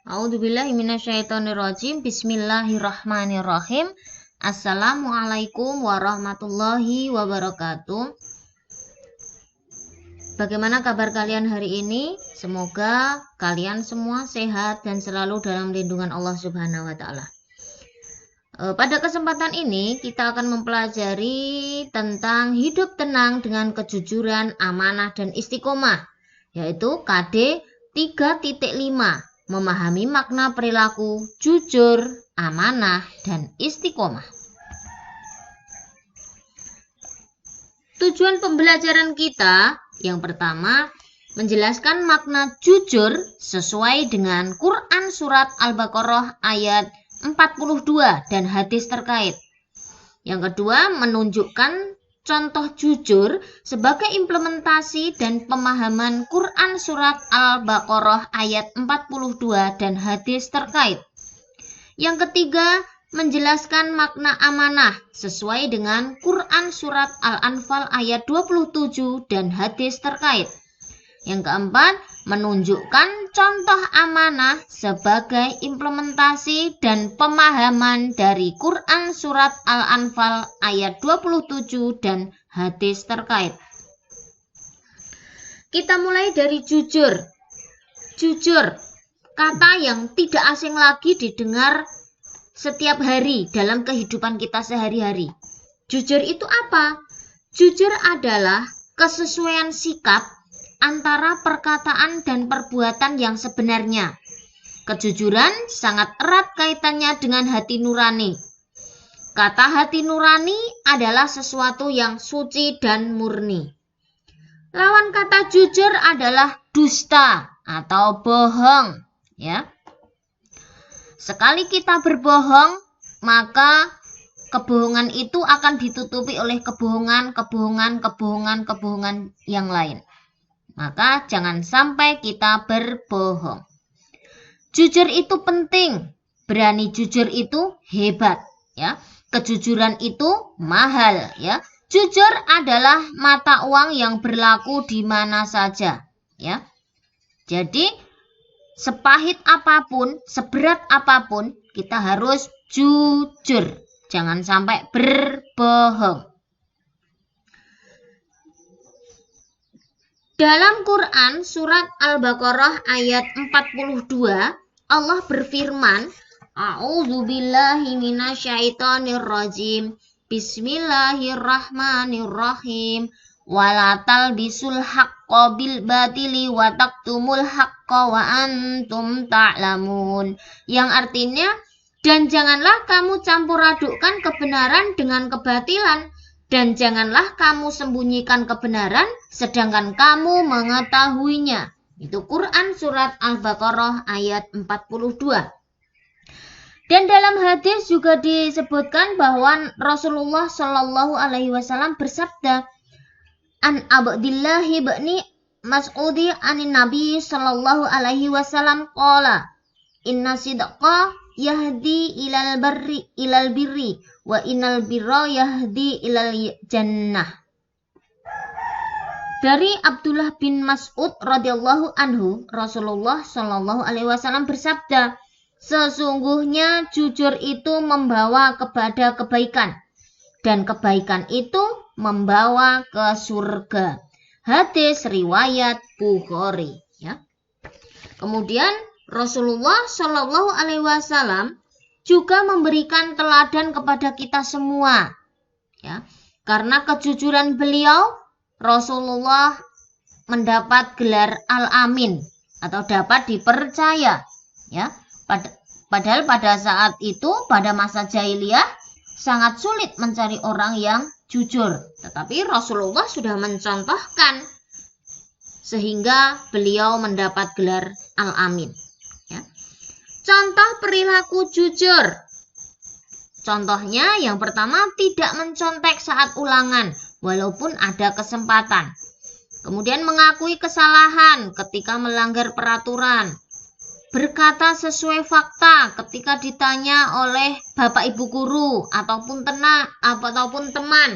A'udzubillahi minasyaitonirrajim. Bismillahirrahmanirrahim. Assalamualaikum warahmatullahi wabarakatuh. Bagaimana kabar kalian hari ini? Semoga kalian semua sehat dan selalu dalam lindungan Allah Subhanahu wa taala. Pada kesempatan ini kita akan mempelajari tentang hidup tenang dengan kejujuran, amanah dan istiqomah, yaitu KD 3.5. Memahami makna perilaku jujur, amanah, dan istiqomah. Tujuan pembelajaran kita yang pertama, menjelaskan makna jujur sesuai dengan Quran Surat Al-Baqarah ayat 42 dan hadis terkait. Yang kedua, menunjukkan contoh jujur sebagai implementasi dan pemahaman Quran Surat Al-Baqarah ayat 42 dan hadis terkait. Yang ketiga, menjelaskan makna amanah sesuai dengan Quran Surat Al-Anfal ayat 27 dan hadis terkait. Yang keempat, menunjukkan contoh amanah sebagai implementasi dan pemahaman dari Quran Surat Al-Anfal ayat 27 dan hadis terkait. Kita mulai dari jujur. Jujur, kata yang tidak asing lagi didengar setiap hari dalam kehidupan kita sehari-hari. Jujur itu apa? Jujur adalah kesesuaian sikap antara perkataan dan perbuatan yang sebenarnya. Kejujuran sangat erat kaitannya dengan hati nurani. Kata hati nurani adalah sesuatu yang suci dan murni. Lawan kata jujur adalah dusta atau bohong, ya. Sekali kita berbohong, maka kebohongan itu akan ditutupi oleh kebohongan yang lain. Maka jangan sampai kita berbohong. Jujur itu penting, berani jujur itu hebat, ya. Kejujuran itu mahal, ya. Jujur adalah mata uang yang berlaku di mana saja, ya. Jadi sepahit apapun, seberat apapun, kita harus jujur. Jangan sampai berbohong. Dalam Quran Surat Al-Baqarah ayat 42, Allah berfirman, A'udzubillahi minasyaitonirrajim. Bismillahirrahmanirrahim. Wala talbisul haqqo bil batili wa taktumul haqqo wa antum ta'lamun. Yang artinya, dan janganlah kamu campur adukkan kebenaran dengan kebatilan, dan janganlah kamu sembunyikan kebenaran sedangkan kamu mengetahuinya. Itu Quran Surat Al-Baqarah ayat 42. Dan dalam hadis juga disebutkan bahwa Rasulullah Shallallahu Alaihi Wasallam bersabda, An Abdillahi bni Mas'udi anin Nabi Shallallahu Alaihi Wasallam qala, Inna sidqa yahdi ilal birri wa innal birra yahdi ilal jannah. Dari Abdullah bin Mas'ud radhiyallahu anhu, Rasulullah Shallallahu alaihi wasallam bersabda, sesungguhnya jujur itu membawa kepada kebaikan dan kebaikan itu membawa ke surga. Hadis riwayat Bukhari, ya. Kemudian Rasulullah Shallallahu alaihi wasallam juga memberikan teladan kepada kita semua, ya. Karena kejujuran beliau, Rasulullah mendapat gelar Al-Amin atau dapat dipercaya, ya. Padahal pada saat itu, pada masa jahiliyah, sangat sulit mencari orang yang jujur. Tetapi Rasulullah sudah mencontohkan sehingga beliau mendapat gelar Al-Amin. Contoh perilaku jujur. Contohnya yang pertama, tidak mencontek saat ulangan walaupun ada kesempatan. Kemudian mengakui kesalahan ketika melanggar peraturan. Berkata sesuai fakta ketika ditanya oleh bapak ibu guru ataupun teman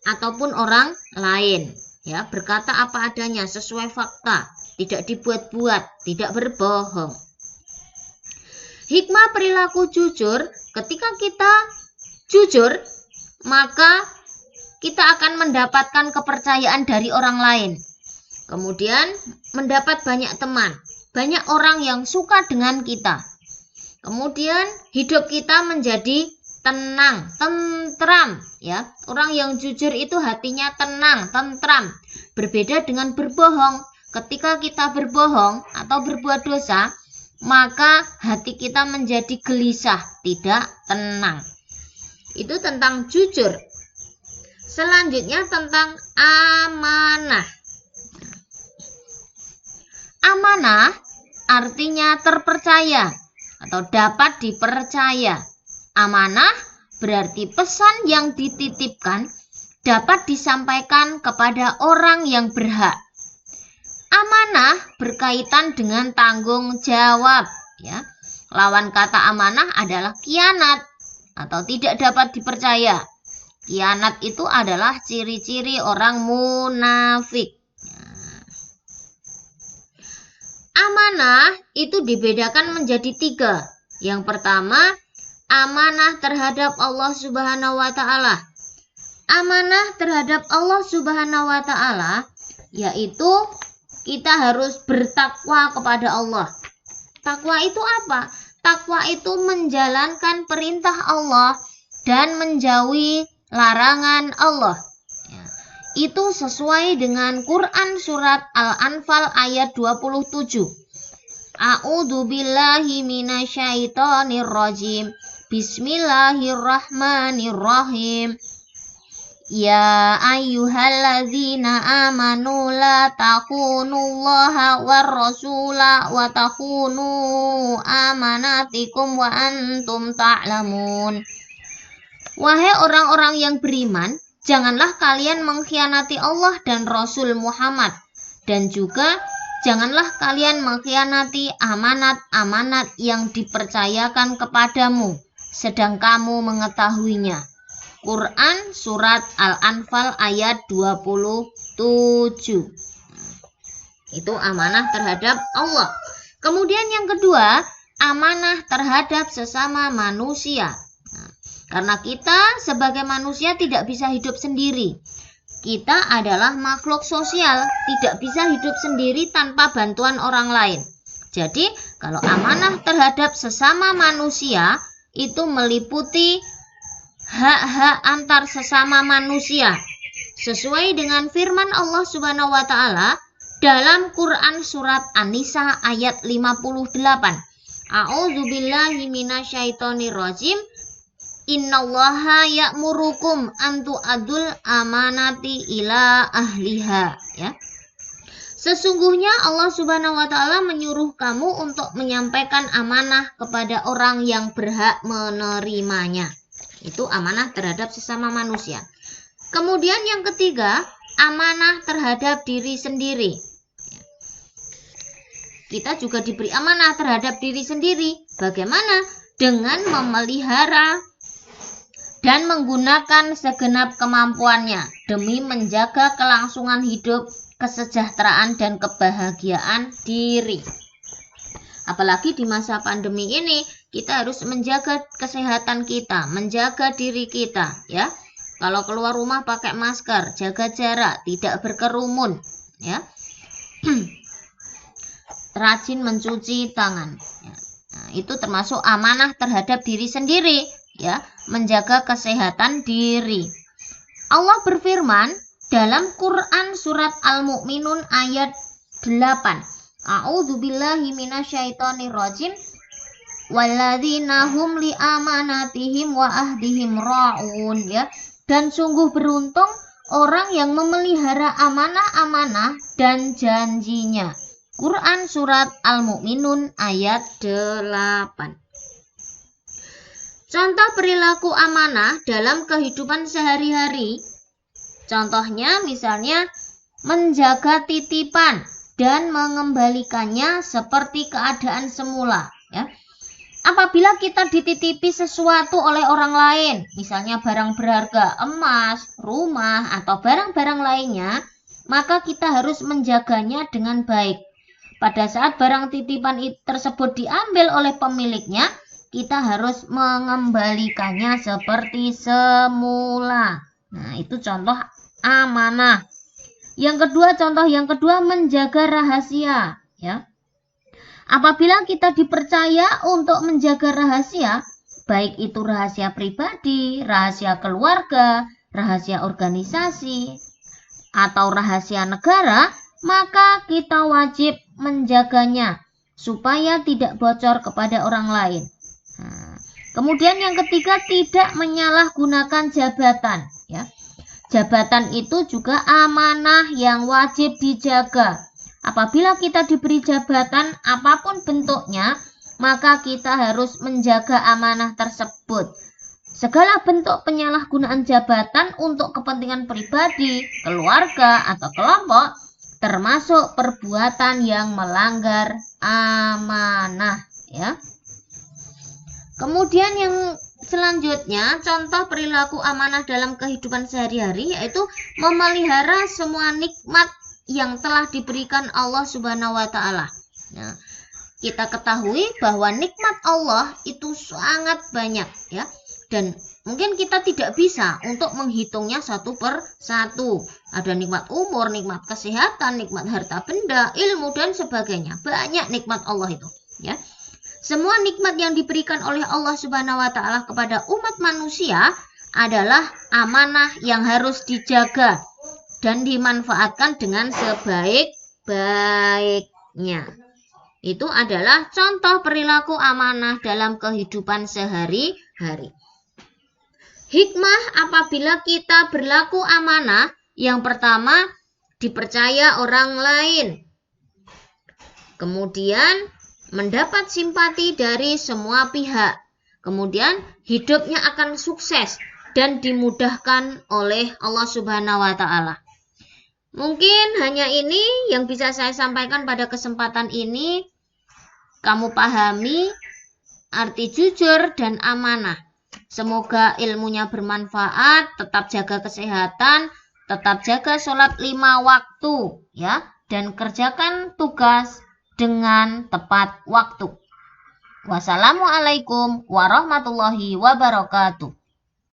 ataupun orang lain. Ya, berkata apa adanya sesuai fakta, tidak dibuat-buat, tidak berbohong. Hikmah perilaku jujur, ketika kita jujur, maka kita akan mendapatkan kepercayaan dari orang lain. Kemudian mendapat banyak teman, banyak orang yang suka dengan kita. Kemudian hidup kita menjadi tenang, tentram, ya. Orang yang jujur itu hatinya tenang, tentram. Berbeda dengan berbohong. Ketika kita berbohong atau berbuat dosa, maka hati kita menjadi gelisah, tidak tenang. Itu tentang jujur. Selanjutnya tentang amanah. Amanah artinya terpercaya atau dapat dipercaya. Amanah berarti pesan yang dititipkan dapat disampaikan kepada orang yang berhak. Amanah berkaitan dengan tanggung jawab, ya. Lawan kata amanah adalah khianat atau tidak dapat dipercaya. Khianat itu adalah ciri-ciri orang munafik. Amanah itu dibedakan menjadi 3. Yang pertama, amanah terhadap Allah Subhanahu wa Ta'ala. Amanah terhadap Allah Subhanahu wa Ta'ala yaitu kita harus bertakwa kepada Allah. Takwa itu apa? Takwa itu menjalankan perintah Allah dan menjauhi larangan Allah. Itu sesuai dengan Quran surat Al-Anfal ayat 27. A'udzu billahi minasyaitonir rajim. Bismillahirrahmanirrahim. Ya ayyuhalladzina amanu la taqunullaha war rasula wa takhunu amanatikum wa antum ta'lamun. Wahai orang-orang yang beriman, janganlah kalian mengkhianati Allah dan Rasul Muhammad, dan juga janganlah kalian mengkhianati amanat-amanat yang dipercayakan kepadamu, sedang kamu mengetahuinya. Quran surat Al-Anfal ayat 27. Itu amanah terhadap Allah. Kemudian yang kedua, amanah terhadap sesama manusia. Karena kita sebagai manusia tidak bisa hidup sendiri. Kita adalah makhluk sosial, tidak bisa hidup sendiri tanpa bantuan orang lain. Jadi, kalau amanah terhadap sesama manusia itu meliputi hak-hak antar sesama manusia sesuai dengan firman Allah Subhanahu wa Ta'ala dalam Quran surat An-Nisa ayat 58. A'udzubillahi minasyaitonir rajim. Innallaha ya'murukum an tu'adul amanati ila ahliha, ya. Sesungguhnya Allah Subhanahu wa Ta'ala menyuruh kamu untuk menyampaikan amanah kepada orang yang berhak menerimanya. Itu amanah terhadap sesama manusia. Kemudian yang ketiga, amanah terhadap diri sendiri. Kita juga diberi amanah terhadap diri sendiri. Bagaimana? Dengan memelihara dan menggunakan segenap kemampuannya demi menjaga kelangsungan hidup, kesejahteraan, dan kebahagiaan diri. Apalagi di masa pandemi ini, kita harus menjaga kesehatan kita, menjaga diri kita, ya. Kalau keluar rumah pakai masker, jaga jarak, tidak berkerumun, ya. Rajin mencuci tangan. Ya. Nah, itu termasuk amanah terhadap diri sendiri, ya, menjaga kesehatan diri. Allah berfirman dalam Quran surat Al-Mu'minun ayat 8. A'udzubillahi minasyaitonir rajim. Walladzina hum li amanatihim wa ahdihim ra'un, ya. Dan sungguh beruntung orang yang memelihara amanah-amanah dan janjinya. Quran surat Al-Mu'minun ayat 8. Contoh perilaku amanah dalam kehidupan sehari-hari. Contohnya misalnya menjaga titipan dan mengembalikannya seperti keadaan semula, ya. Apabila kita dititipi sesuatu oleh orang lain, misalnya barang berharga, emas, rumah, atau barang-barang lainnya, maka kita harus menjaganya dengan baik. Pada saat barang titipan tersebut diambil oleh pemiliknya, kita harus mengembalikannya seperti semula. Nah, itu contoh amanah. Contoh yang kedua menjaga rahasia, ya. Apabila kita dipercaya untuk menjaga rahasia, baik itu rahasia pribadi, rahasia keluarga, rahasia organisasi, atau rahasia negara, maka kita wajib menjaganya supaya tidak bocor kepada orang lain. Nah, kemudian yang ketiga, tidak menyalahgunakan jabatan, ya. Jabatan itu juga amanah yang wajib dijaga. Apabila kita diberi jabatan apapun bentuknya, maka kita harus menjaga amanah tersebut. Segala bentuk penyalahgunaan jabatan untuk kepentingan pribadi, keluarga, atau kelompok termasuk perbuatan yang melanggar amanah, ya. Kemudian yang selanjutnya, contoh perilaku amanah dalam kehidupan sehari-hari yaitu memelihara semua nikmat yang telah diberikan Allah Subhanahu wa taala. Nah, kita ketahui bahwa nikmat Allah itu sangat banyak, ya. Dan mungkin kita tidak bisa untuk menghitungnya satu per satu. Ada nikmat umur, nikmat kesehatan, nikmat harta benda, ilmu dan sebagainya. Banyak nikmat Allah itu, ya. Semua nikmat yang diberikan oleh Allah Subhanahu wa taala kepada umat manusia adalah amanah yang harus dijaga dan dimanfaatkan dengan sebaik-baiknya. Itu adalah contoh perilaku amanah dalam kehidupan sehari-hari. Hikmah apabila kita berlaku amanah, yang pertama, dipercaya orang lain. Kemudian mendapat simpati dari semua pihak. Kemudian hidupnya akan sukses dan dimudahkan oleh Allah Subhanahu wa taala. Mungkin hanya ini yang bisa saya sampaikan pada kesempatan ini. Kamu pahami arti jujur dan amanah. Semoga ilmunya bermanfaat, tetap jaga kesehatan, tetap jaga sholat 5 waktu, ya, dan kerjakan tugas dengan tepat waktu. Wassalamualaikum warahmatullahi wabarakatuh.